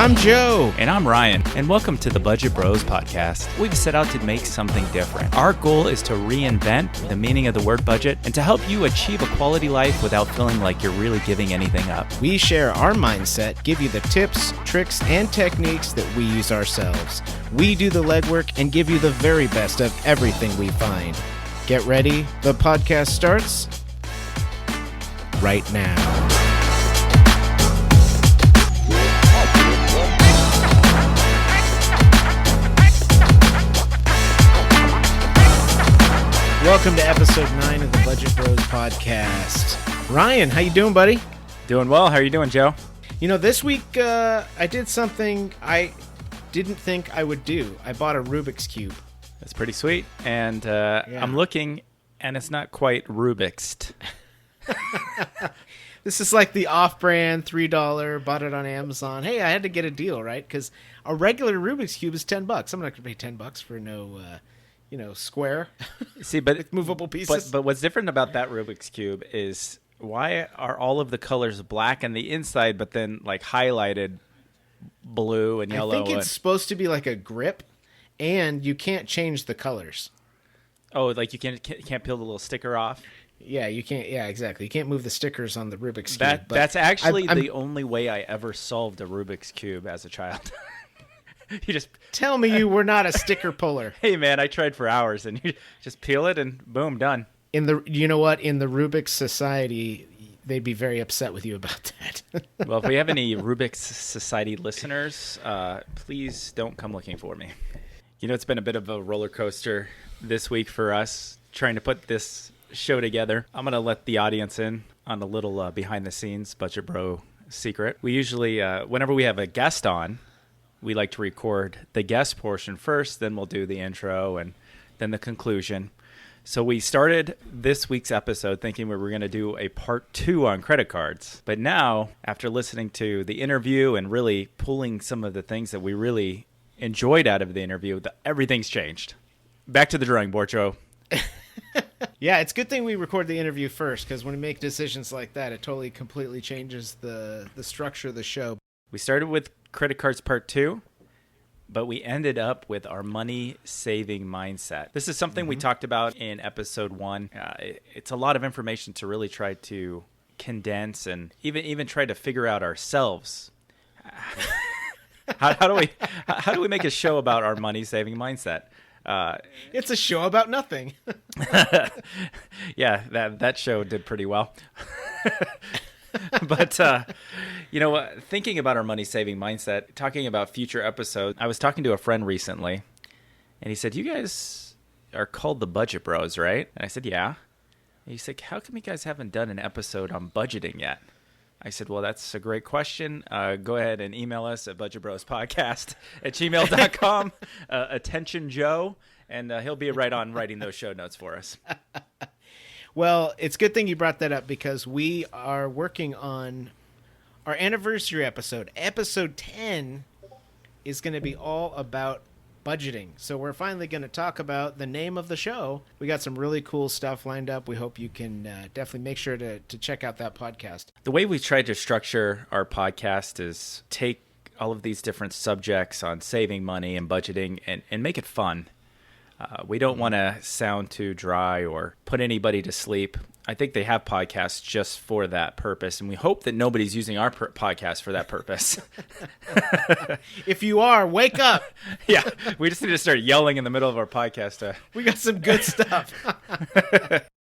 I'm Joe. And I'm Ryan, and welcome to the Budget Bros podcast. We've set out to make something different. Our goal is to reinvent the meaning of the word budget and to help you achieve a quality life without feeling like you're really giving anything up. We share our mindset, give you the tips, tricks, and techniques that we use ourselves. We do the legwork and give you the very best of everything we find. Get ready. The podcast starts right now. Welcome to episode 9 of the Budget Bros podcast. Ryan, how you doing, buddy? Doing well. How are you doing, Joe? You know, this week I did something I didn't think I would do. I bought a Rubik's Cube. That's pretty sweet. And I'm looking, and it's not quite Rubik's. This is like the off-brand $3, bought it on Amazon. Hey, I had to get a deal, right? Because a regular Rubik's Cube is $10. I'm not going to pay $10 for no... square. See, but with movable pieces. But what's different about that Rubik's Cube is why are all of the colors black on the inside, but then like highlighted blue and yellow? I think it's supposed to be like a grip, and you can't change the colors. Oh, like you can't peel the little sticker off? Yeah, you can't. Yeah, exactly. You can't move the stickers on the Rubik's Cube. That's actually the only way I ever solved a Rubik's Cube as a child. You just tell me you were not a sticker puller. Hey man, I tried for hours, and you just peel it and boom, done. In the Rubik's Society, they'd be very upset with you about that. Well, if we have any Rubik's Society listeners, please don't come looking for me. You know, it's been a bit of a roller coaster this week for us trying to put this show together. I'm going to let the audience in on a little behind the scenes Budget Bro secret. We usually, whenever we have a guest on, we like to record the guest portion first, then we'll do the intro and then the conclusion. So we started this week's episode thinking we were going to do a part 2 on credit cards. But now, after listening to the interview and really pulling some of the things that we really enjoyed out of the interview, everything's changed. Back to the drawing board, Joe. Yeah, it's a good thing we record the interview first, because when we make decisions like that, it totally completely changes the structure of the show. We started with credit cards part 2, but we ended up with our money saving mindset. This is something we talked about in episode 1. It's a lot of information to really try to condense and even try to figure out ourselves. How do we make a show about our money saving mindset? It's a show about nothing. Yeah, that show did pretty well. But, thinking about our money-saving mindset, talking about future episodes, I was talking to a friend recently, and he said, you guys are called the Budget Bros, right? And I said, yeah. And he said, how come you guys haven't done an episode on budgeting yet? I said, well, that's a great question. Go ahead and email us at budgetbrospodcast@gmail.com. Attention, Joe, and he'll be right on writing those show notes for us. Well, it's a good thing you brought that up, because we are working on our anniversary episode. Episode 10 is going to be all about budgeting. So we're finally going to talk about the name of the show. We got some really cool stuff lined up. We hope you can definitely make sure to check out that podcast. The way we tried to structure our podcast is take all of these different subjects on saving money and budgeting and make it fun. We don't want to sound too dry or put anybody to sleep. I think they have podcasts just for that purpose, and we hope that nobody's using our podcast for that purpose. If you are, wake up. Yeah, we just need to start yelling in the middle of our podcast. We got some good stuff.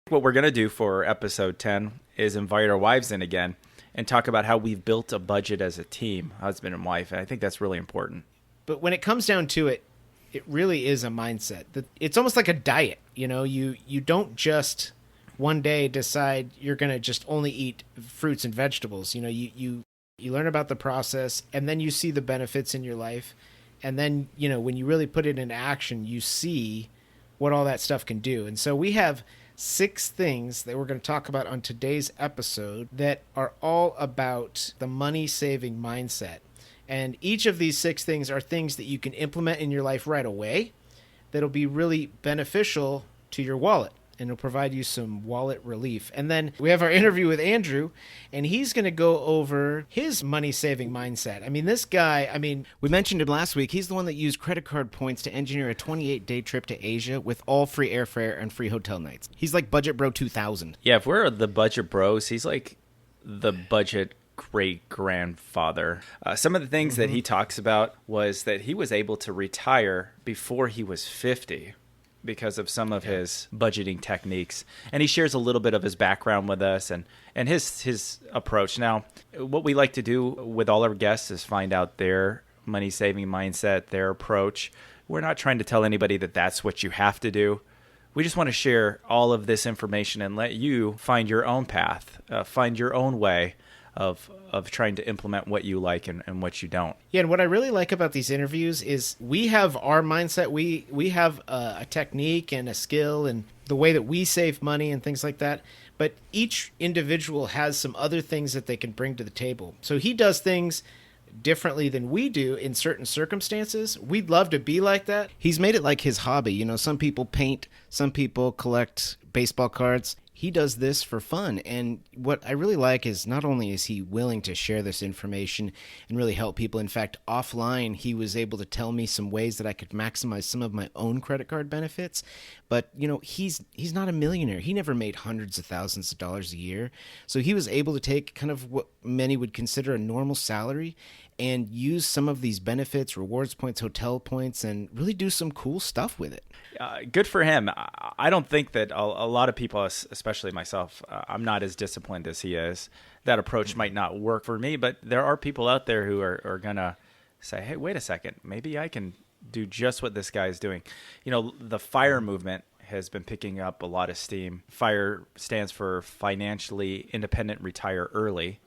What we're going to do for episode 10 is invite our wives in again and talk about how we've built a budget as a team, husband and wife, and I think that's really important. But when it comes down to it, it really is a mindset. It's almost like a diet. You don't just one day decide you're going to just only eat fruits and vegetables. You learn about the process, and then you see the benefits in your life. And then, when you really put it into action, you see what all that stuff can do. And so we have 6 things that we're going to talk about on today's episode that are all about the money-saving mindset. And each of these 6 things are things that you can implement in your life right away that'll be really beneficial to your wallet. and it'll provide you some wallet relief. And then we have our interview with Andrew, and he's going to go over his money-saving mindset. I mean, this guy, we mentioned him last week. He's the one that used credit card points to engineer a 28-day trip to Asia with all free airfare and free hotel nights. He's like Budget Bro 2000. Yeah, if we're the budget bros, he's like the budget great-grandfather. Some of the things that he talks about was that he was able to retire before he was 50 because of some of his budgeting techniques. And he shares a little bit of his background with us and his approach. Now, what we like to do with all our guests is find out their money-saving mindset, their approach. We're not trying to tell anybody that that's what you have to do. We just want to share all of this information and let you find your own path, find your own way of trying to implement what you like and what you don't. Yeah, and what I really like about these interviews is we have our mindset. We have a technique and a skill and the way that we save money and things like that. But each individual has some other things that they can bring to the table. So he does things differently than we do in certain circumstances. We'd love to be like that. He's made it like his hobby. You know, some people paint, some people collect baseball cards. He does this for fun. And what I really like is not only is he willing to share this information and really help people. In fact, offline, he was able to tell me some ways that I could maximize some of my own credit card benefits. But, you know, he's not a millionaire. He never made hundreds of thousands of dollars a year. So he was able to take kind of what many would consider a normal salary and use some of these benefits, rewards points, hotel points, and really do some cool stuff with it. Good for him. I don't think that a lot of people, especially myself, I'm not as disciplined as he is. That approach might not work for me, but there are people out there who are going to say, hey, wait a second, maybe I can do just what this guy is doing. You know, the FIRE movement has been picking up a lot of steam. FIRE stands for Financially Independent Retire Early.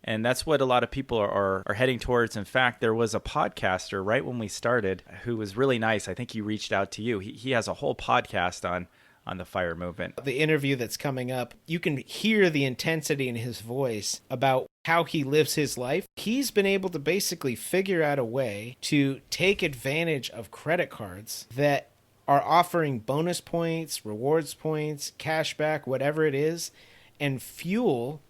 And that's what a lot of people are heading towards. In fact, there was a podcaster right when we started who was really nice. I think he reached out to you. He has a whole podcast on the FIRE movement. The interview that's coming up, you can hear the intensity in his voice about how he lives his life. He's been able to basically figure out a way to take advantage of credit cards that are offering bonus points, rewards points, cash back, whatever it is, and fuel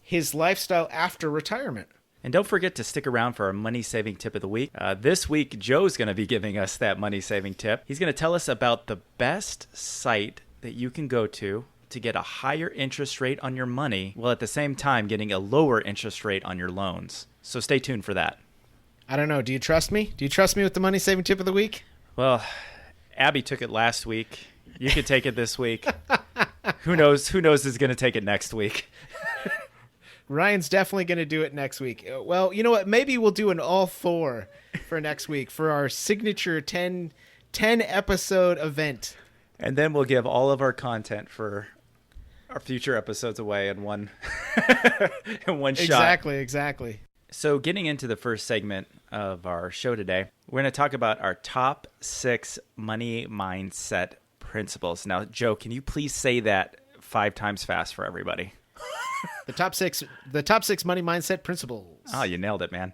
his lifestyle after retirement. And don't forget to stick around for our money-saving tip of the week. This week, Joe's going to be giving us that money-saving tip. He's going to tell us about the best site that you can go to get a higher interest rate on your money, while at the same time getting a lower interest rate on your loans. So stay tuned for that. I don't know. Do you trust me? Do you trust me with the money-saving tip of the week? Well, Abby took it last week. You could take it this week. Who knows who's going to take it next week. Ryan's definitely going to do it next week. Well, you know what? Maybe we'll do an all four for next week for our signature 10 episode event. And then we'll give all of our content for our future episodes away in one in one shot. Exactly. So getting into the first segment of our show today, we're going to talk about our top 6 money mindset principles. Now, Joe, can you please say that 5 times fast for everybody? The top six money mindset principles. Oh, you nailed it, man.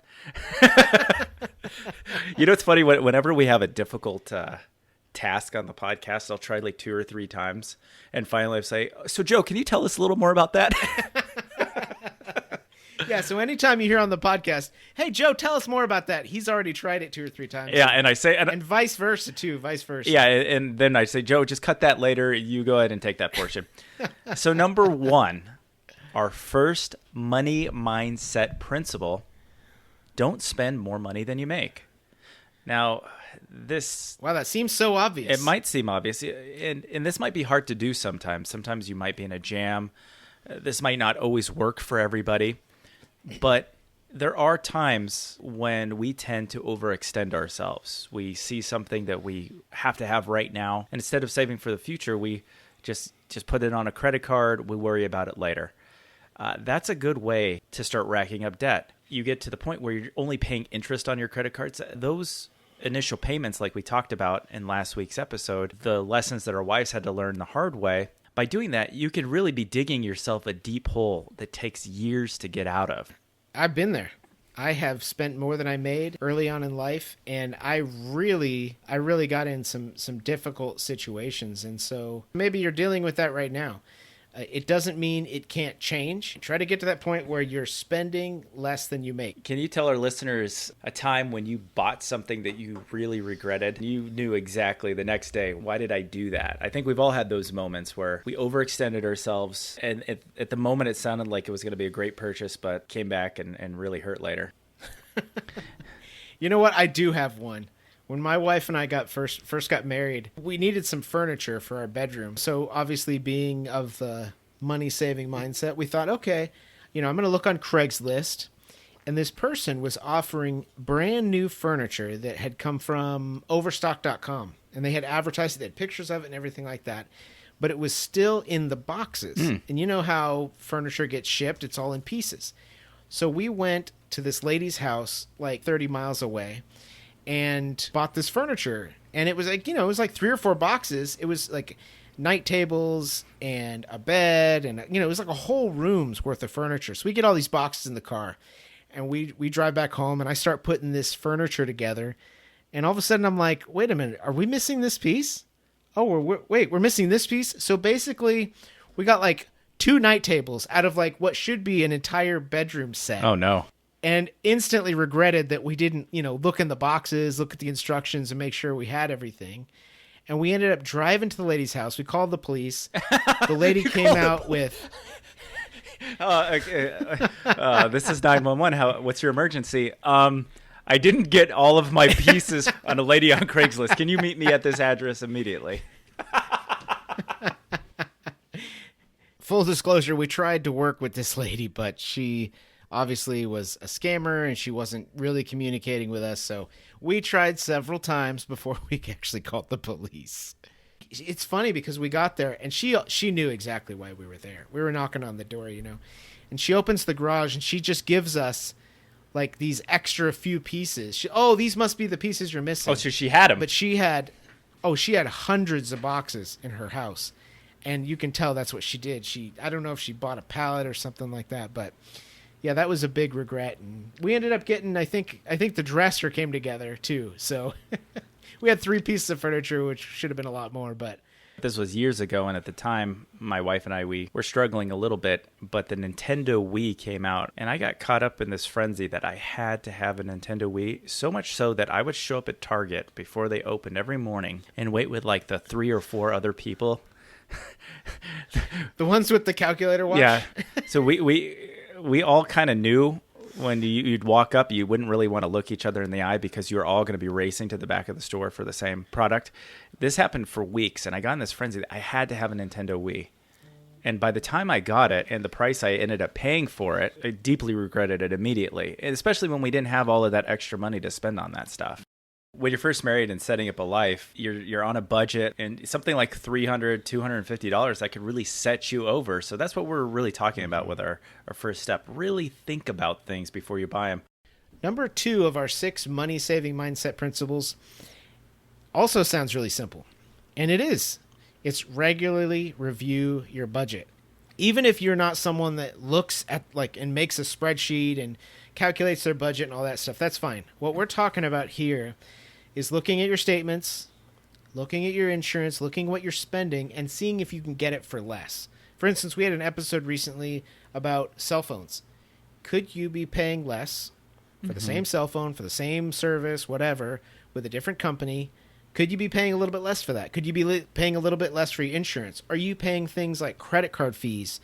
You know, it's funny, whenever we have a difficult task on the podcast, I'll try like 2 or 3 times. And finally I say, so Joe, can you tell us a little more about that? Yeah, so anytime you hear on the podcast, hey, Joe, tell us more about that. He's already tried it 2 or 3 times. Yeah, and I say... And vice versa, too, vice versa. Yeah, and then I say, Joe, just cut that later. You go ahead and take that portion. So number 1, our first money mindset principle, don't spend more money than you make. Now, this... Wow, that seems so obvious. It might seem obvious, and this might be hard to do sometimes. Sometimes you might be in a jam. This might not always work for everybody. But there are times when we tend to overextend ourselves. We see something that we have to have right now, and instead of saving for the future, we just put it on a credit card. We worry about it later. That's a good way to start racking up debt. You get to the point where you're only paying interest on your credit cards. Those initial payments, like we talked about in last week's episode, the lessons that our wives had to learn the hard way, by doing that, you could really be digging yourself a deep hole that takes years to get out of. I've been there. I have spent more than I made early on in life, and I really got in some difficult situations. And so maybe you're dealing with that right now. It doesn't mean it can't change. Try to get to that point where you're spending less than you make. Can you tell our listeners a time when you bought something that you really regretted? You knew exactly the next day, why did I do that? I think we've all had those moments where we overextended ourselves, and at the moment it sounded like it was going to be a great purchase, but came back and really hurt later. You know what? I do have one. When my wife and I first got married, we needed some furniture for our bedroom. So obviously, being of the money-saving mindset, we thought, okay, I'm going to look on Craigslist. And this person was offering brand new furniture that had come from Overstock.com. And they had advertised it, they had pictures of it and everything like that. But it was still in the boxes. And you know how furniture gets shipped? It's all in pieces. So we went to this lady's house like 30 miles away and bought this furniture. And it was like, it was like 3 or 4 boxes. It was like night tables and a bed and, it was like a whole room's worth of furniture. So we get all these boxes in the car and we drive back home and I start putting this furniture together. And all of a sudden I'm like, wait a minute, are we missing this piece? Oh, we're missing this piece. So basically we got like 2 night tables out of like what should be an entire bedroom set. Oh no. And instantly regretted that we didn't, look in the boxes, look at the instructions and make sure we had everything. And we ended up driving to the lady's house. We called the police. The lady came out with... this is 911. What's your emergency? I didn't get all of my pieces on a lady on Craigslist. Can you meet me at this address immediately? Full disclosure, we tried to work with this lady, but she... obviously was a scammer and she wasn't really communicating with us. So we tried several times before we actually called the police. It's funny because we got there and she knew exactly why we were there. We were knocking on the door, and she opens the garage and she just gives us like these extra few pieces. These must be the pieces you're missing. Oh, so she had them. But she had hundreds of boxes in her house. And you can tell that's what she did. I don't know if she bought a pallet or something like that, but yeah, that was a big regret. And we ended up getting, I think the dresser came together too. So we had 3 pieces of furniture, which should have been a lot more, but. This was years ago, and at the time, my wife and I, we were struggling a little bit, but the Nintendo Wii came out, and I got caught up in this frenzy that I had to have a Nintendo Wii, so much so that I would show up at Target before they opened every morning and wait with like the 3 or 4 other people. The ones with the calculator watch? Yeah. So we all kind of knew when you'd walk up, you wouldn't really want to look each other in the eye because you were all going to be racing to the back of the store for the same product. This happened for weeks, and I got in this frenzy that I had to have a Nintendo Wii. And by the time I got it and the price I ended up paying for it, I deeply regretted it immediately, especially when we didn't have all of that extra money to spend on that stuff. When you're first married and setting up a life, you're on a budget, and something like $300, $250 that could really set you over. So that's what we're really talking about with our first step. Really think about things before you buy them. Number 2 of our 6 money-saving mindset principles also sounds really simple. And it is. It's regularly review your budget. Even if you're not someone that looks at and makes a spreadsheet and calculates their budget and all that stuff, that's fine. What we're talking about here is looking at your statements, looking at your insurance, looking at what you're spending, and seeing if you can get it for less. For instance, we had an episode recently about cell phones. Could you be paying less for the same cell phone, for the same service, whatever, with a different company? Could you be paying a little bit less for that? Could you be paying a little bit less for your insurance? Are you paying things like credit card fees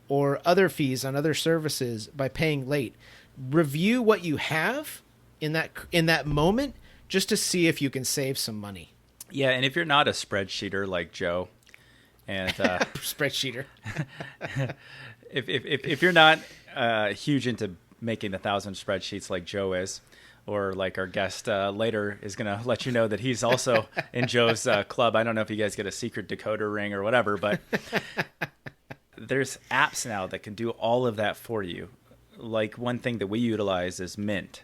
or other fees on other services by paying late? Review what you have in that moment, just to see if you can save some money. Yeah, and if you're not a spreadsheeter like Joe, and spreadsheeter, if you're not huge into making 1,000 spreadsheets like Joe is, or like our guest later is going to let you know that he's also in Joe's club. I don't know if you guys get a secret decoder ring or whatever, but there's apps now that can do all of that for you. Like one thing that we utilize is Mint.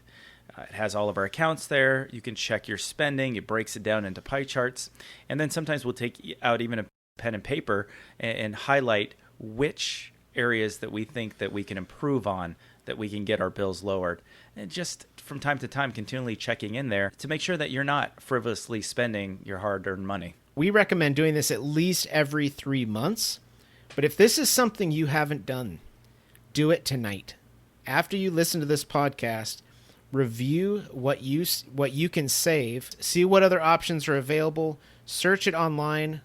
It has all of our accounts there. You can check your spending. It breaks it down into pie charts. And then sometimes we'll take out even a pen and paper and highlight which areas that we think that we can improve on that we can get our bills lowered. And just from time to time, continually checking in there to make sure that you're not frivolously spending your hard-earned money. We recommend doing this at least every 3 months. But if this is something you haven't done, do it tonight. After you listen to this podcast, review what you can save, see what other options are available, search it online,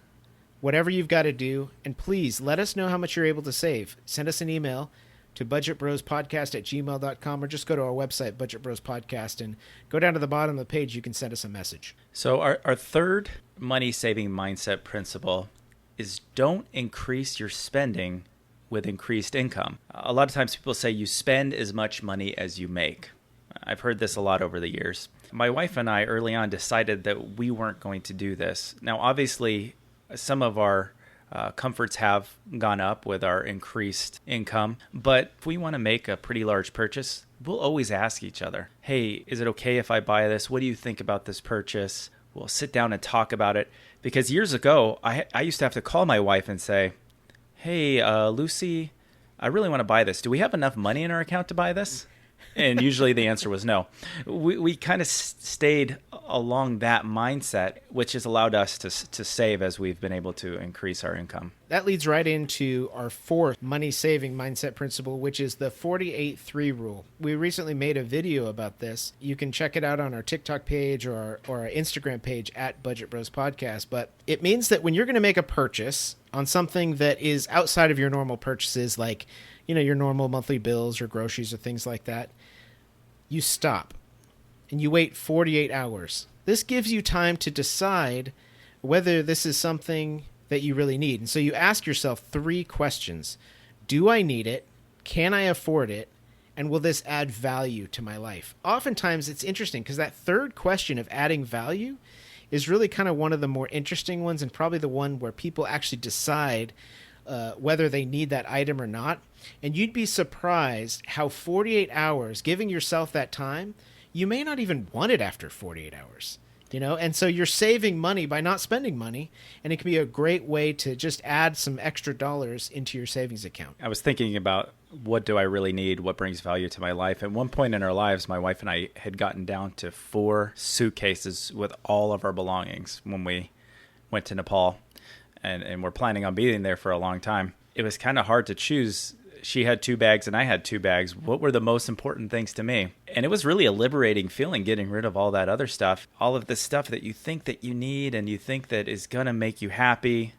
whatever you've got to do, and please let us know how much you're able to save. Send us an email to budgetbrospodcast@gmail.com, or just go to our website, Budget Bros Podcast, and go down to the bottom of the page. You can send us a message. So our third money-saving mindset principle is don't increase your spending with increased income. A lot of times people say you spend as much money as you make. I've heard this a lot over the years. My wife and I early on decided that we weren't going to do this. Now, obviously, some of our comforts have gone up with our increased income, but if we want to make a pretty large purchase, we'll always ask each other, hey, is it okay if I buy this? What do you think about this purchase? We'll sit down and talk about it. Because years ago, I used to have to call my wife and say, hey, Lucy, I really want to buy this. Do we have enough money in our account to buy this? And usually the answer was no. We kind of stayed along that mindset, which has allowed us to save as we've been able to increase our income. That leads right into our fourth money-saving mindset principle, which is the 48-3 rule. We recently made a video about this. You can check it out on our TikTok page or our Instagram page at Budget Bros Podcast. But it means that when you're going to make a purchase on something that is outside of your normal purchases, like your normal monthly bills or groceries or things like that, you stop and you wait 48 hours. This gives you time to decide whether this is something that you really need. And so you ask yourself 3 questions. Do I need it? Can I afford it? And will this add value to my life? Oftentimes it's interesting because that third question of adding value is really kind of one of the more interesting ones, and probably the one where people actually decide whether they need that item or not. And you'd be surprised how 48 hours, giving yourself that time, you may not even want it after 48 hours. And so you're saving money by not spending money, and it can be a great way to just add some extra dollars into your savings account. I was thinking about what do I really need, what brings value to my life. At one point in our lives, my wife and I had gotten down to 4 suitcases with all of our belongings when we went to Nepal, and we're planning on being there for a long time. It was kind of hard to choose. She had 2 bags and I had 2 bags. What were the most important things to me? And it was really a liberating feeling getting rid of all that other stuff, all of the stuff that you think that you need and you think that is going to make you happy.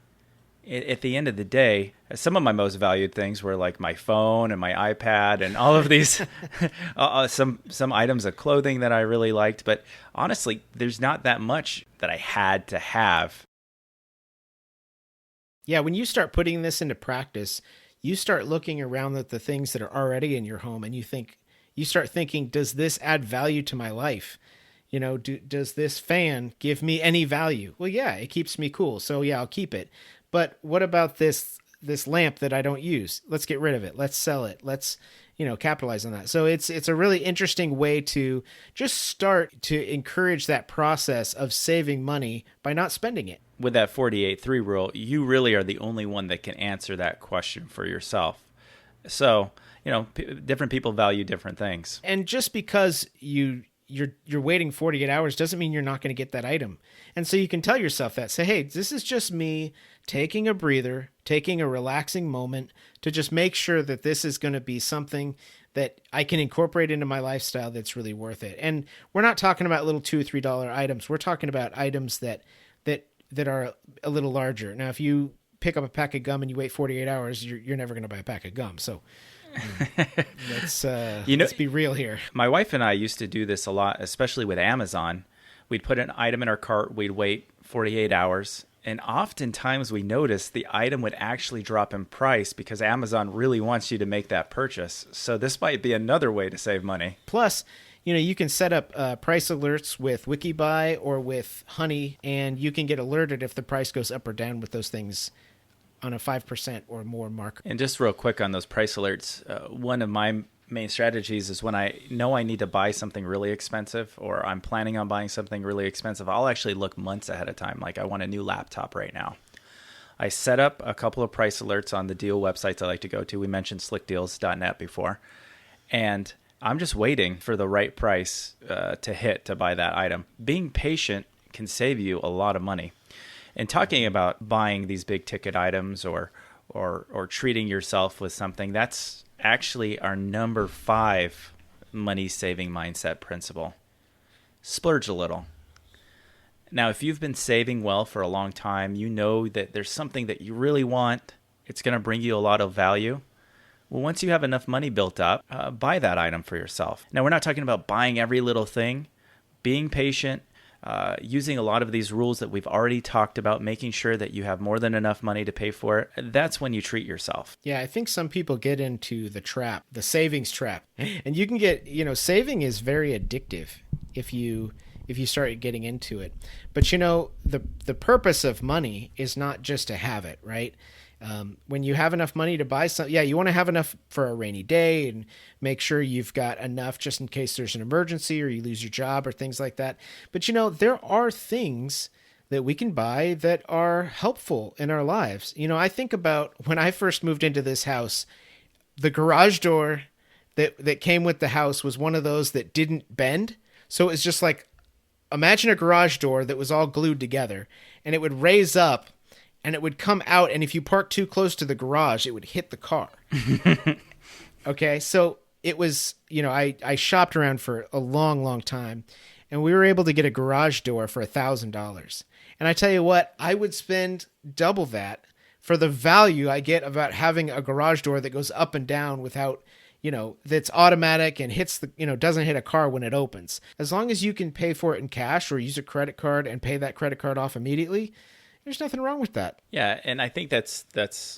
At the end of the day, some of my most valued things were like my phone and my iPad and all of these, some items of clothing that I really liked. But honestly, there's not that much that I had to have. Yeah, when you start putting this into practice, you start looking around at the things that are already in your home, and you start thinking, does this add value to my life? Does this fan give me any value? Well, yeah, it keeps me cool. So yeah, I'll keep it. But what about this lamp that I don't use? Let's get rid of it. Let's sell it. Let's, capitalize on that. So it's a really interesting way to just start to encourage that process of saving money by not spending it. With that 48-3 rule, you really are the only one that can answer that question for yourself. So, different people value different things. And just because you're waiting 48 hours doesn't mean you're not going to get that item. And so you can tell yourself that. Say, hey, this is just me taking a breather, taking a relaxing moment to just make sure that this is going to be something that I can incorporate into my lifestyle that's really worth it. And we're not talking about little $2 or $3 items. We're talking about items that are a little larger. Now, if you pick up a pack of gum and you wait 48 hours, you're never going to buy a pack of gum. So let's be real here. My wife and I used to do this a lot, especially with Amazon. We'd put an item in our cart, we'd wait 48 hours, and oftentimes we noticed the item would actually drop in price because Amazon really wants you to make that purchase. So this might be another way to save money. Plus, you can set up price alerts with WikiBuy or with Honey, and you can get alerted if the price goes up or down with those things on a 5% or more marker. And just real quick on those price alerts, one of my main strategies is when I know I need to buy something really expensive or I'm planning on buying something really expensive, I'll actually look months ahead of time. Like I want a new laptop right now. I set up a couple of price alerts on the deal websites I like to go to. We mentioned slickdeals.net before. And I'm just waiting for the right price to hit to buy that item. Being patient can save you a lot of money. And talking about buying these big ticket items or treating yourself with something, that's actually our number 5 money saving mindset principle. Splurge a little. Now, if you've been saving well for a long time, you know that there's something that you really want. It's going to bring you a lot of value. Well, once you have enough money built up, buy that item for yourself. Now, we're not talking about buying every little thing. Being patient, using a lot of these rules that we've already talked about, making sure that you have more than enough money to pay for it. That's when you treat yourself. Yeah, I think some people get into the trap, the savings trap. And you can get, saving is very addictive if you start getting into it. But the purpose of money is not just to have it, right? When you have enough money to buy something, you want to have enough for a rainy day and make sure you've got enough just in case there's an emergency or you lose your job or things like that. But there are things that we can buy that are helpful in our lives. I think about when I first moved into this house, the garage door that came with the house was one of those that didn't bend. So it was just like, imagine a garage door that was all glued together and it would raise up and it would come out. And if you park too close to the garage, it would hit the car. Okay. So it was, I shopped around for a long, long time and we were able to get a garage door for $1,000. And I tell you what, I would spend double that for the value I get about having a garage door that goes up and down without, that's automatic and hits doesn't hit a car when it opens. As long as you can pay for it in cash or use a credit card and pay that credit card off immediately, there's nothing wrong with that. Yeah, and I think that's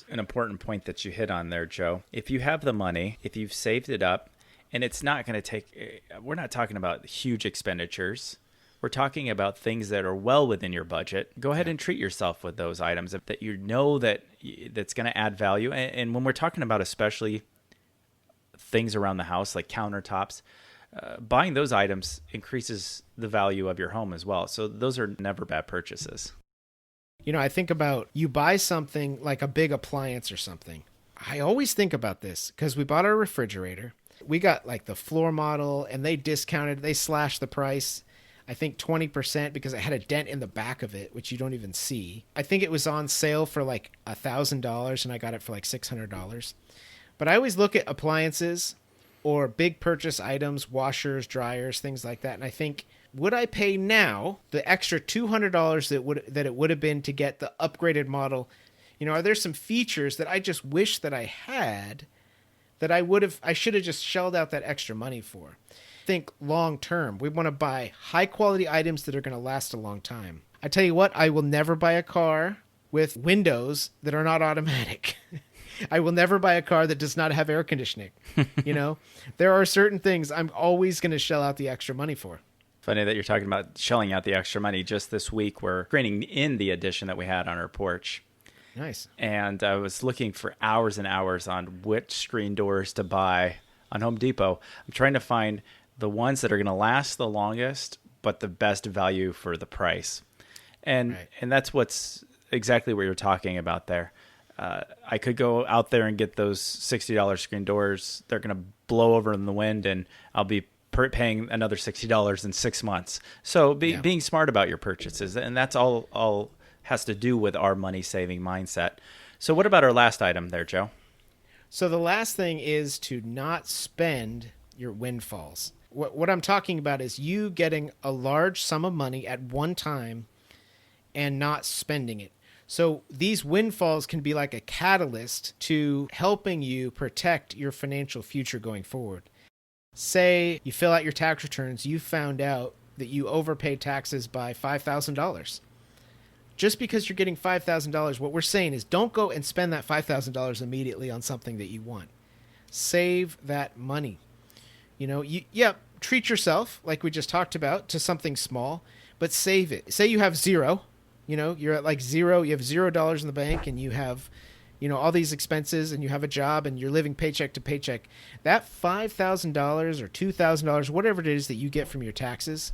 an important point that you hit on there, Joe. If you have the money, if you've saved it up, and it's not going to take, we're not talking about huge expenditures. We're talking about things that are well within your budget. Go ahead and treat yourself with those items that that's going to add value. And when we're talking about especially things around the house like countertops, buying those items increases the value of your home as well. So those are never bad purchases. I think about you buy something like a big appliance or something. I always think about this because we bought our refrigerator. We got like the floor model and they slashed the price, I think 20% because it had a dent in the back of it, which you don't even see. I think it was on sale for like $1,000 and I got it for like $600. But I always look at appliances or big purchase items, washers, dryers, things like that. And I think, would I pay now the extra $200 that it would have been to get the upgraded model? Are there some features that I just wish that I had that I should have just shelled out that extra money for? Think long term. We want to buy high quality items that are going to last a long time. I tell you what, I will never buy a car with windows that are not automatic. I will never buy a car that does not have air conditioning. There are certain things I'm always going to shell out the extra money for. Funny that you're talking about shelling out the extra money. Just this week, we're grading in the addition that we had on our porch. Nice. And I was looking for hours and hours on which screen doors to buy on Home Depot. I'm trying to find the ones that are going to last the longest, but the best value for the price. And that's what's exactly what you're talking about there. I could go out there and get those $60 screen doors. They're going to blow over in the wind, and I'll be paying another $60 in 6 months. So being smart about your purchases, and that's all has to do with our money saving mindset. So what about our last item there, Joe? So the last thing is to not spend your windfalls. What I'm talking about is you getting a large sum of money at one time and not spending it. So these windfalls can be like a catalyst to helping you protect your financial future going forward. Say you fill out your tax returns, you found out that you overpaid taxes by $5,000. Just because you're getting $5,000, what we're saying is don't go and spend that $5,000 immediately on something that you want. Save that money. Treat yourself, like we just talked about, to something small, but save it. Say you have zero, you're at like zero, you have $0 in the bank and you have, all these expenses and you have a job and you're living paycheck to paycheck. That $5,000 or $2,000, whatever it is that you get from your taxes,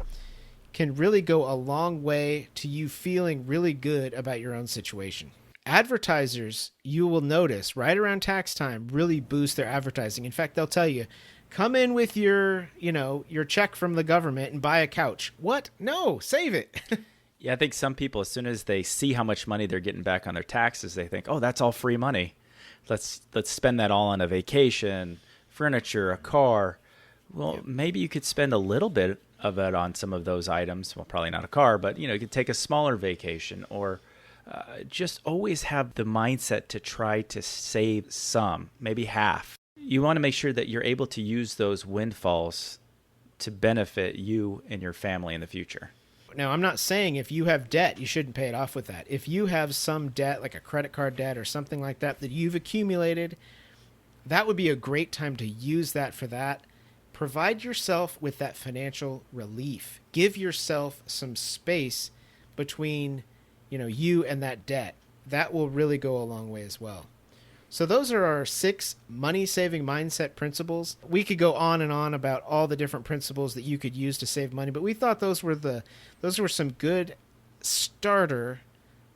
can really go a long way to you feeling really good about your own situation. Advertisers, you will notice right around tax time, really boost their advertising. In fact, they'll tell you, come in with your, your check from the government and buy a couch. What? No, save it. Yeah, I think some people, as soon as they see how much money they're getting back on their taxes, they think, "Oh, that's all free money. Let's spend that all on a vacation, furniture, a car." Well, maybe you could spend a little bit of it on some of those items. Well, probably not a car, but you could take a smaller vacation, or just always have the mindset to try to save some, maybe half. You want to make sure that you're able to use those windfalls to benefit you and your family in the future. Now, I'm not saying if you have debt, you shouldn't pay it off with that. If you have some debt, like a credit card debt or something like that, that you've accumulated, that would be a great time to use that for that. Provide yourself with that financial relief. Give yourself some space between, you and that debt. That will really go a long way as well. So those are our 6 money-saving mindset principles. We could go on and on about all the different principles that you could use to save money, but we thought those were some good starter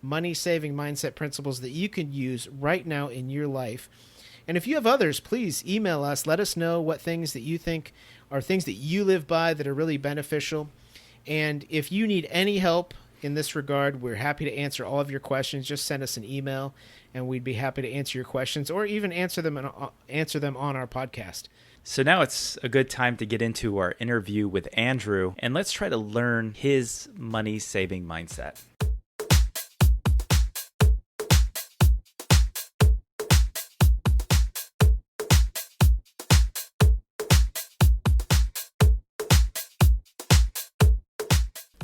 money-saving mindset principles that you can use right now in your life. And if you have others, please email us. Let us know what things that you think are things that you live by that are really beneficial. And if you need any help in this regard, we're happy to answer all of your questions. Just send us an email, and we'd be happy to answer your questions or even answer them on our podcast. So now it's a good time to get into our interview with Andrew, and let's try to learn his money-saving mindset.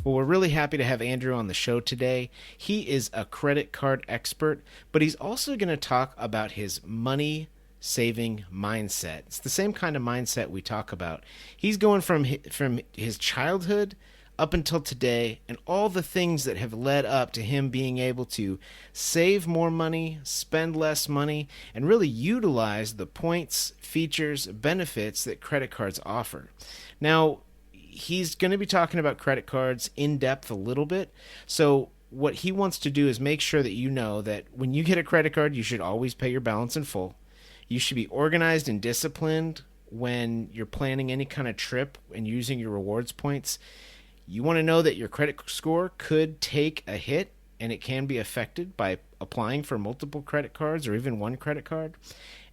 Well, we're really happy to have Andrew on the show today. He is a credit card expert, but he's also going to talk about his money-saving mindset. It's the same kind of mindset we talk about. He's going from his childhood up until today and all the things that have led up to him being able to save more money, spend less money, and really utilize the points, features, benefits that credit cards offer. Now, he's going to be talking about credit cards in depth a little bit. So what he wants to do is make sure that you know that when you get a credit card, you should always pay your balance in full. You should be organized and disciplined when you're planning any kind of trip and using your rewards points. You want to know that your credit score could take a hit, and it can be affected by applying for multiple credit cards or even one credit card.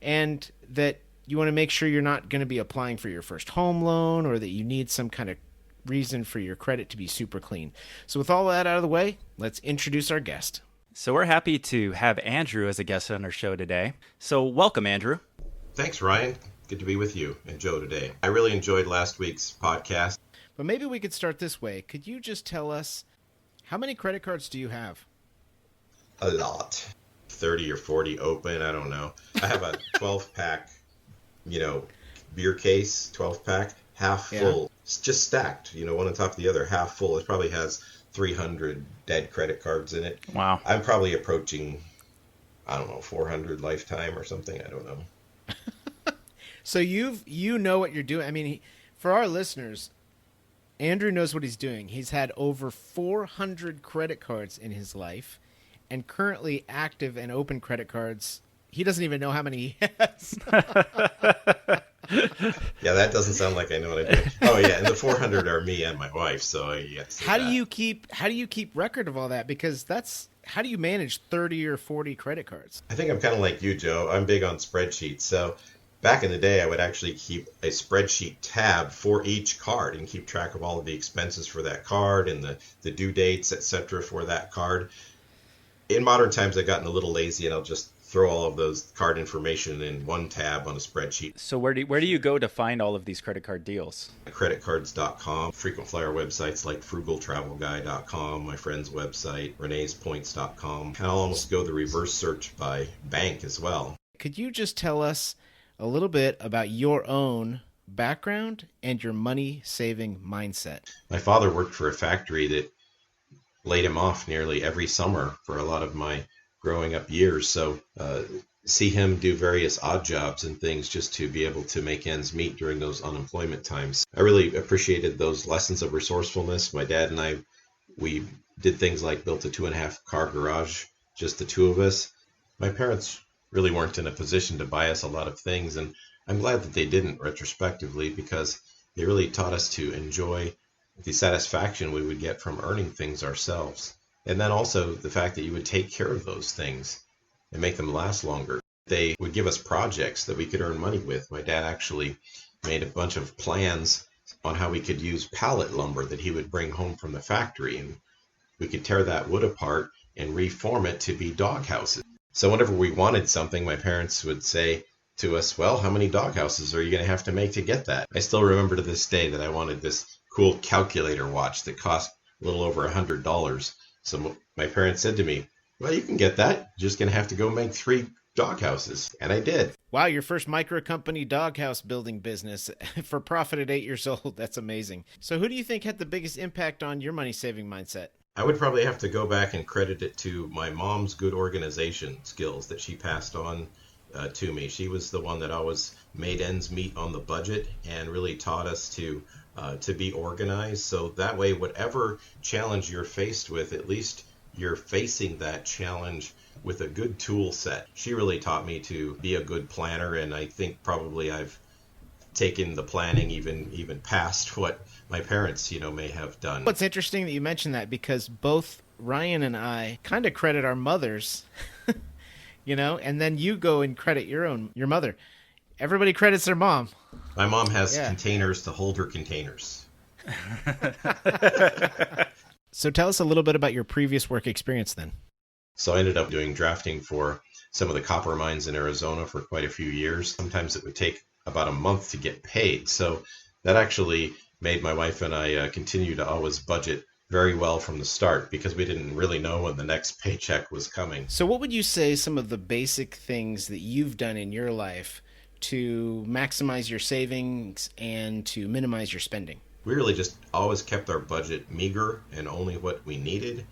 And that you want to make sure you're not going to be applying for your first home loan, or that you need some kind of reason for your credit to be super clean. So with all that out of the way, let's introduce our guest. So we're happy to have Andrew as a guest on our show today. So welcome, Andrew. Thanks, Ryan. Good to be with you and Joe today. I really enjoyed last week's podcast. But maybe we could start this way. Could you just tell us, how many credit cards do you have? A lot. 30 or 40 open, I don't know. I have a 12-pack beer case, 12-pack, half full. Yeah. It's just stacked, one on top of the other, half full. It probably has 300 dead credit cards in it. Wow. I'm probably approaching, 400 lifetime or something. I don't know. So you know what you're doing. I mean, for our listeners, Andrew knows what he's doing. He's had over 400 credit cards in his life, and currently active and open credit cards. He doesn't even know how many he has. Yeah, that doesn't sound like I know what I do. Oh yeah, and the 400 are me and my wife. So yes. How do you keep record of all that? Because how do you manage 30 or 40 credit cards? I think I'm kind of like you, Joe. I'm big on spreadsheets. So back in the day, I would actually keep a spreadsheet tab for each card and keep track of all of the expenses for that card and the due dates, etc. for that card. In modern times, I've gotten a little lazy, and I'll just throw all of those card information in one tab on a spreadsheet. So where do you go to find all of these credit card deals? Creditcards.com, frequent flyer websites like frugaltravelguy.com, my friend's website, renespoints.com. I'll almost go the reverse search by bank as well. Could you just tell us a little bit about your own background and your money-saving mindset? My father worked for a factory that laid him off nearly every summer for a lot of my growing up years. So see him do various odd jobs and things just to be able to make ends meet during those unemployment times. I really appreciated those lessons of resourcefulness. My dad and I, we did things like built a 2.5 car garage, just the two of us. My parents really weren't in a position to buy us a lot of things, and I'm glad that they didn't retrospectively, because they really taught us to enjoy the satisfaction we would get from earning things ourselves. And then also the fact that you would take care of those things and make them last longer. They would give us projects that we could earn money with. My dad actually made a bunch of plans on how we could use pallet lumber that he would bring home from the factory, and we could tear that wood apart and reform it to be dog houses. So whenever we wanted something, my parents would say to us, well, how many dog houses are you going to have to make to get that? I still remember to this day that I wanted this cool calculator watch that cost a little over $100. So my parents said to me, well, you can get that. You're just going to have to go make 3 dog houses. And I did. Wow, your first micro company doghouse building business for profit at 8 years old. That's amazing. So who do you think had the biggest impact on your money saving mindset? I would probably have to go back and credit it to my mom's good organization skills that she passed on to me. She was the one that always made ends meet on the budget and really taught us to be organized. So that way, whatever challenge you're faced with, at least you're facing that challenge with a good tool set. She really taught me to be a good planner, and I think probably I've taken the planning even past what my parents, may have done. Well, it's interesting that you mentioned that, because both Ryan and I kind of credit our mothers, and then you go and credit your mother. Everybody credits their mom. My mom has containers to hold her containers. So tell us a little bit about your previous work experience then. So I ended up doing drafting for some of the copper mines in Arizona for quite a few years. Sometimes it would take about a month to get paid. So that actually made my wife and I continue to always budget very well from the start, because we didn't really know when the next paycheck was coming. So what would you say some of the basic things that you've done in your life to maximize your savings and to minimize your spending? We really just always kept our budget meager and only what we needed.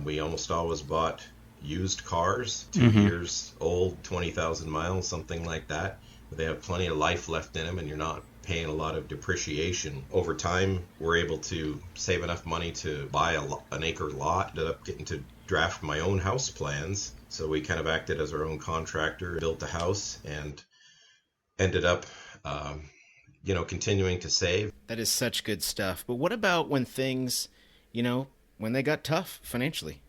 We almost always bought used cars, 2 years old, 20,000 miles, something like that. They have plenty of life left in them, and you're not paying a lot of depreciation. Over time, we're able to save enough money to buy an acre lot. Ended up getting to draft my own house plans. So we kind of acted as our own contractor, built the house, and ended up continuing to save. That is such good stuff. But what about when things, when they got tough financially?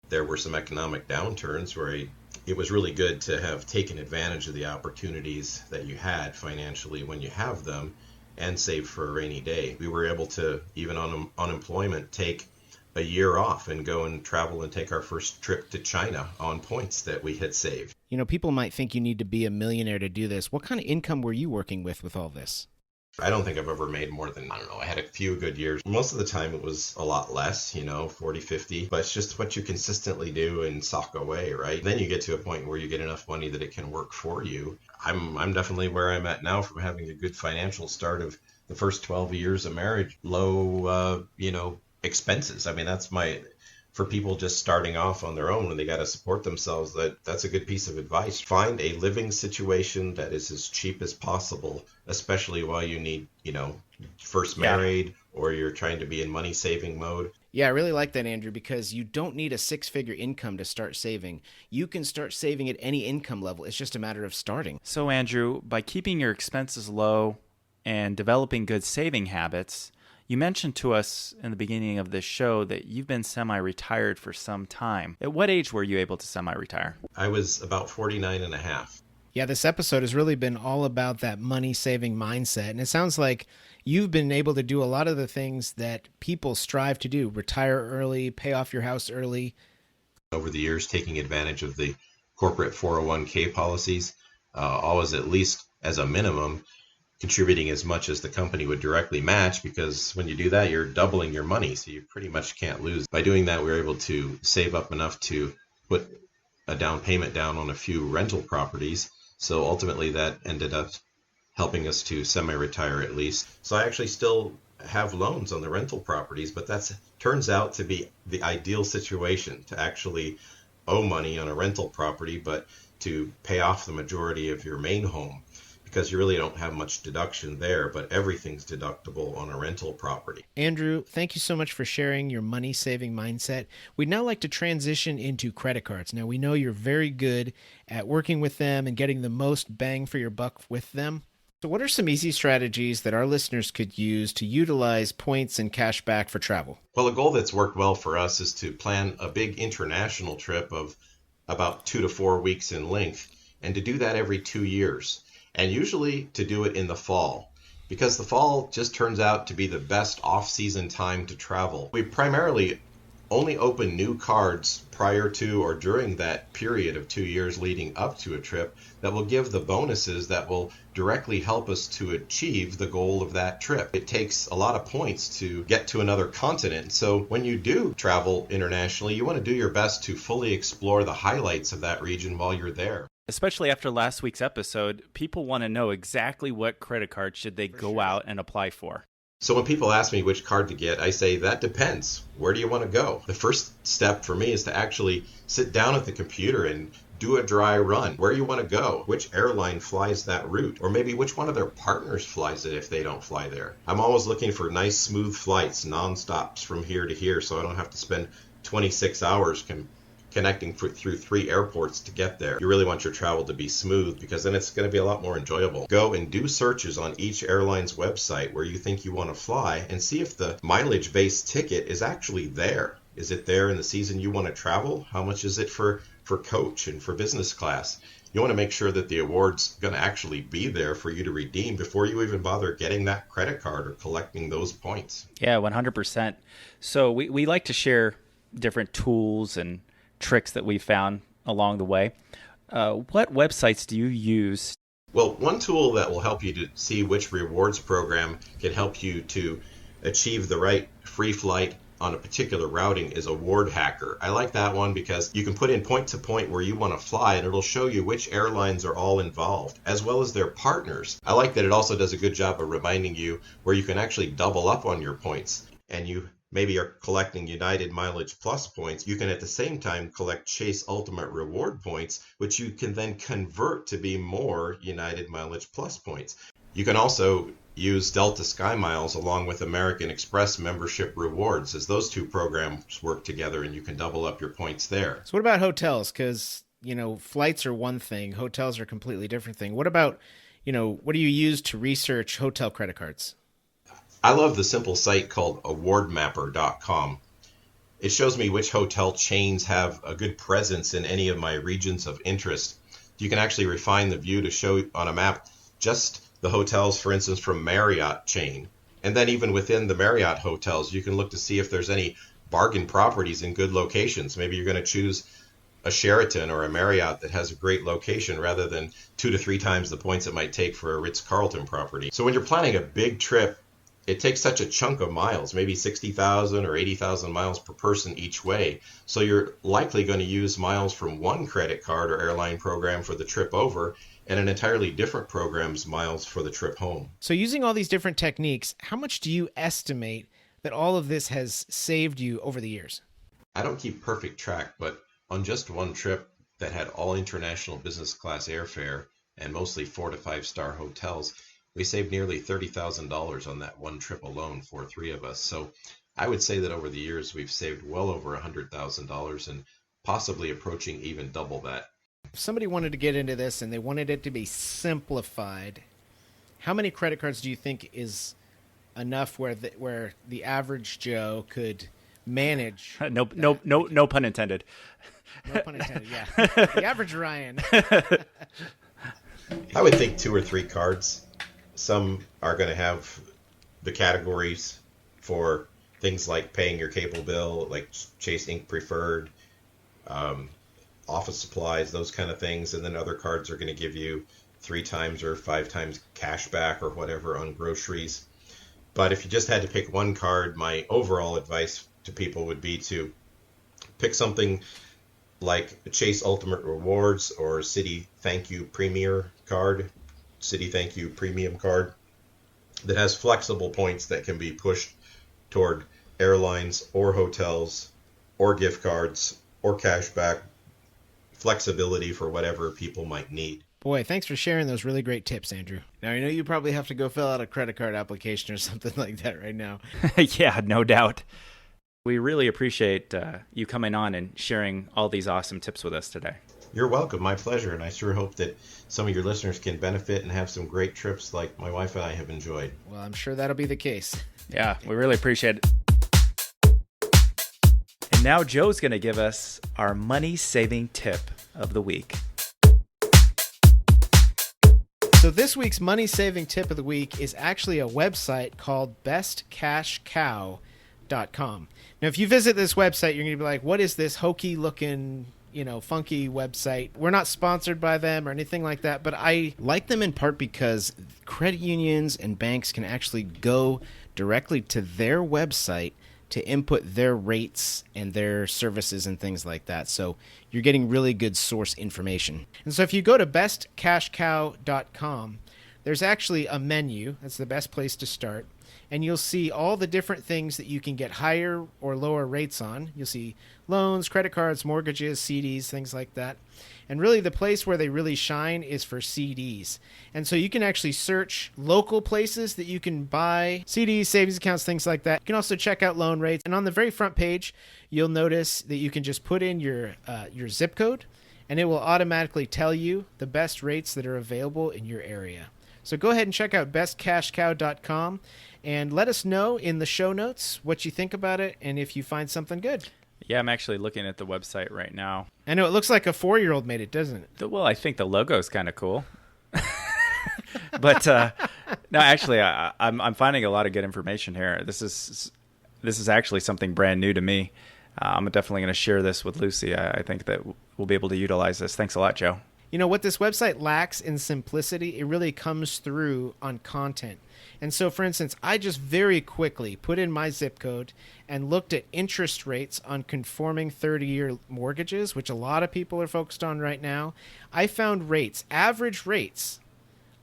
There were some economic downturns where it was really good to have taken advantage of the opportunities that you had financially when you have them and save for a rainy day. We were able to, even on unemployment, take a year off and go and travel and take our first trip to China on points that we had saved. People might think you need to be a millionaire to do this. What kind of income were you working with all this? I don't think I've ever made more than, I had a few good years. Most of the time it was a lot less, 40, 50, but it's just what you consistently do and sock away, right? Then you get to a point where you get enough money that it can work for you. I'm definitely where I'm at now from having a good financial start of the first 12 years of marriage, low, expenses. I mean, for people just starting off on their own when they got to support themselves, that's a good piece of advice. Find a living situation that is as cheap as possible, especially while you need, first married or you're trying to be in money saving mode. Yeah, I really like that, Andrew, because you don't need a 6-figure income to start saving. You can start saving at any income level. It's just a matter of starting. So, Andrew, by keeping your expenses low and developing good saving habits, you mentioned to us in the beginning of this show that you've been semi-retired for some time. At what age were you able to semi-retire? I was about 49 and a half. Yeah, this episode has really been all about that money-saving mindset. And it sounds like you've been able to do a lot of the things that people strive to do. Retire early, pay off your house early. Over the years, taking advantage of the corporate 401k policies, always at least as a minimum, contributing as much as the company would directly match, because when you do that, you're doubling your money, so you pretty much can't lose. By doing that, we were able to save up enough to put a down payment down on a few rental properties. So ultimately, that ended up helping us to semi-retire at least. So I actually still have loans on the rental properties, but that turns out to be the ideal situation, to actually owe money on a rental property, but to pay off the majority of your main home. because you really don't have much deduction there, but everything's deductible on a rental property. Andrew, thank you so much for sharing your money-saving mindset. We'd now like to transition into credit cards. Now, we know you're very good at working with them and getting the most bang for your buck with them. So what are some easy strategies that our listeners could use to utilize points and cash back for travel? Well, a goal that's worked well for us is to plan a big international trip of about 2 to 4 weeks in length, and to do that every 2 years, and usually to do it in the fall, because the fall just turns out to be the best off-season time to travel. We primarily only open new cards prior to or during that period of 2 years leading up to a trip that will give the bonuses that will directly help us to achieve the goal of that trip. It takes a lot of points to get to another continent, so when you do travel internationally, you want to do your best to fully explore the highlights of that region while you're there. Especially after last week's episode, people want to know exactly what credit card should they go out and apply for. So when people ask me which card to get, I say that depends. Where do you want to go? The first step for me is to actually sit down at the computer and do a dry run. Where you want to go? Which airline flies that route? Or maybe which one of their partners flies it if they don't fly there? I'm always looking for nice, smooth flights, non-stops from here to here, so I don't have to spend 26 hours connecting through 3 airports to get there. You really want your travel to be smooth, because then it's going to be a lot more enjoyable. Go and do searches on each airline's website where you think you want to fly, and see if the mileage-based ticket is actually there. Is it there in the season you want to travel? How much is it for coach and for business class? You want to make sure that the award's going to actually be there for you to redeem before you even bother getting that credit card or collecting those points. Yeah, 100%. So we like to share different tools and tricks that we found along the way. What websites do you use? Well, one tool that will help you to see which rewards program can help you to achieve the right free flight on a particular routing is Award Hacker. I like that one because you can put in point to point where you want to fly, and it'll show you which airlines are all involved, as well as their partners. I like that it also does a good job of reminding you where you can actually double up on your points, and you maybe are collecting United Mileage Plus points. You can at the same time collect Chase Ultimate Reward points, which you can then convert to be more United Mileage Plus points. You can also use Delta SkyMiles along with American Express membership rewards, as those two programs work together, and you can double up your points there. So what about hotels? Because, flights are one thing. Hotels are a completely different thing. What about, what do you use to research hotel credit cards? I love the simple site called awardmapper.com. It shows me which hotel chains have a good presence in any of my regions of interest. You can actually refine the view to show on a map just the hotels, for instance, from Marriott chain. And then even within the Marriott hotels, you can look to see if there's any bargain properties in good locations. Maybe you're going to choose a Sheraton or a Marriott that has a great location rather than 2 to 3 times the points it might take for a Ritz-Carlton property. So when you're planning a big trip, it takes such a chunk of miles, maybe 60,000 or 80,000 miles per person each way. So you're likely going to use miles from one credit card or airline program for the trip over, and an entirely different program's miles for the trip home. So using all these different techniques, how much do you estimate that all of this has saved you over the years? I don't keep perfect track, but on just one trip that had all international business class airfare and mostly 4 to 5 star hotels, we saved nearly $30,000 on that one trip alone for 3 of us. So I would say that over the years, we've saved well over $100,000 and possibly approaching even double that. If somebody wanted to get into this and they wanted it to be simplified, how many credit cards do you think is enough where the average Joe could manage? No pun intended. No pun intended, yeah. The average Ryan. I would think 2 or 3 cards. Some are going to have the categories for things like paying your cable bill, like Chase Ink Preferred, office supplies, those kind of things. And then other cards are going to give you 3 times or 5 times cash back or whatever on groceries. But if you just had to pick one card, my overall advice to people would be to pick something like a Chase Ultimate Rewards or Citi Thank You Premier card, Citi Thank You Premium card, that has flexible points that can be pushed toward airlines or hotels or gift cards or cash back, flexibility for whatever people might need. Boy, thanks for sharing those really great tips, Andrew. Now, I know you probably have to go fill out a credit card application or something like that right now. Yeah, no doubt. We really appreciate you coming on and sharing all these awesome tips with us today. You're welcome. My pleasure. And I sure hope that some of your listeners can benefit and have some great trips like my wife and I have enjoyed. Well, I'm sure that'll be the case. Yeah, we really appreciate it. And now Joe's going to give us our money-saving tip of the week. So this week's money-saving tip of the week is actually a website called bestcashcow.com. Now, if you visit this website, you're going to be like, what is this hokey-looking, funky website? We're not sponsored by them or anything like that, but I like them in part because credit unions and banks can actually go directly to their website to input their rates and their services and things like that. So you're getting really good source information. And so if you go to bestcashcow.com, there's actually a menu. That's the best place to start. And you'll see all the different things that you can get higher or lower rates on. You'll see loans, credit cards, mortgages, CDs, things like that. And really the place where they really shine is for CDs. And so you can actually search local places that you can buy CDs, savings accounts, things like that. You can also check out loan rates. And on the very front page, you'll notice that you can just put in your zip code, and it will automatically tell you the best rates that are available in your area. So go ahead and check out bestcashcow.com and let us know in the show notes what you think about it and if you find something good. Yeah, I'm actually looking at the website right now. I know it looks like a 4-year-old made it, doesn't it? Well, I think the logo is kind of cool. But no, actually, I'm finding a lot of good information here. This is actually something brand new to me. I'm definitely going to share this with Lucy. I think that we'll be able to utilize this. Thanks a lot, Joe. What this website lacks in simplicity, it really comes through on content. And so, for instance, I just very quickly put in my zip code and looked at interest rates on conforming 30-year mortgages, which a lot of people are focused on right now. I found average rates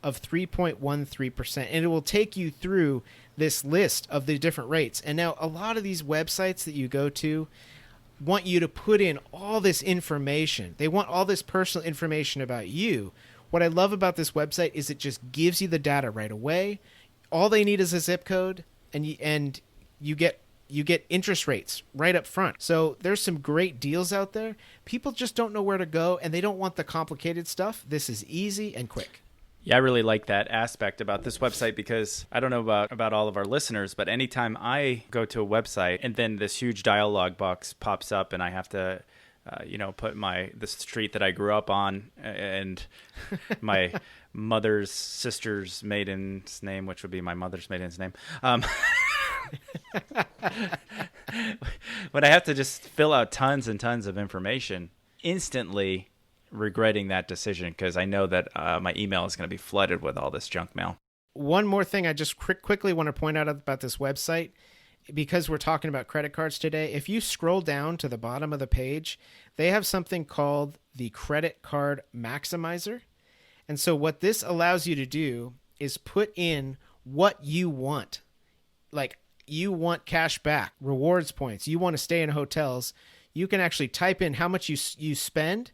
of 3.13%, and it will take you through this list of the different rates. And now a lot of these websites that you go to want you to put in all this information. They want all this personal information about you. What I love about this website is it just gives you the data right away. All they need is a zip code, and you get interest rates right up front. So there's some great deals out there. People just don't know where to go, and they don't want the complicated stuff. This is easy and quick. Yeah, I really like that aspect about this website because I don't know about all of our listeners, but anytime I go to a website and then this huge dialogue box pops up and I have to, put the street that I grew up on and my mother's sister's maiden's name, which would be my mother's maiden's name. When I have to just fill out tons and tons of information, instantly regretting that decision because I know that my email is going to be flooded with all this junk mail. One more thing I just quickly want to point out about this website, because we're talking about credit cards today, if you scroll down to the bottom of the page, they have something called the Credit Card Maximizer. And so what this allows you to do is put in what you want. Like you want cash back, rewards points, you want to stay in hotels. You can actually type in how much you spend,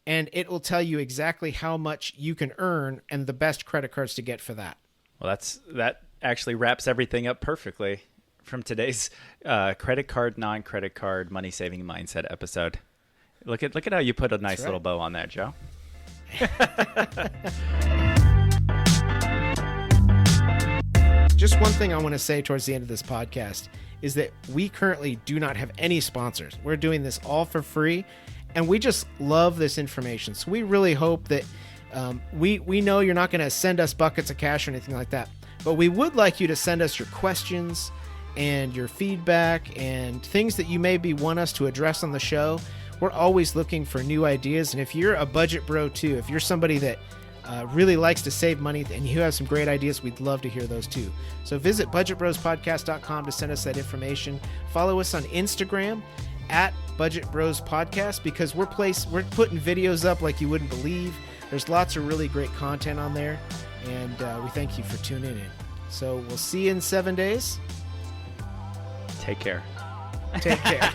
and it will tell you exactly how much you can earn and the best credit cards to get for that. Well, that actually wraps everything up perfectly from today's credit card, non-credit card, money-saving mindset episode. Look at how you put a nice little bow on that, Joe. Just one thing I want to say towards the end of this podcast is that we currently do not have any sponsors. We're doing this all for free. And we just love this information. So we really hope that we know you're not going to send us buckets of cash or anything like that. But we would like you to send us your questions and your feedback and things that you maybe want us to address on the show. We're always looking for new ideas. And if you're a budget bro too, if you're somebody that really likes to save money and you have some great ideas, we'd love to hear those too. So visit budgetbrospodcast.com to send us that information. Follow us on Instagram at Budget Bros Podcast, because we're putting videos up like you wouldn't believe. There's lots of really great content on there, and we thank you for tuning in. So we'll see you in 7 days. Take care. Take care.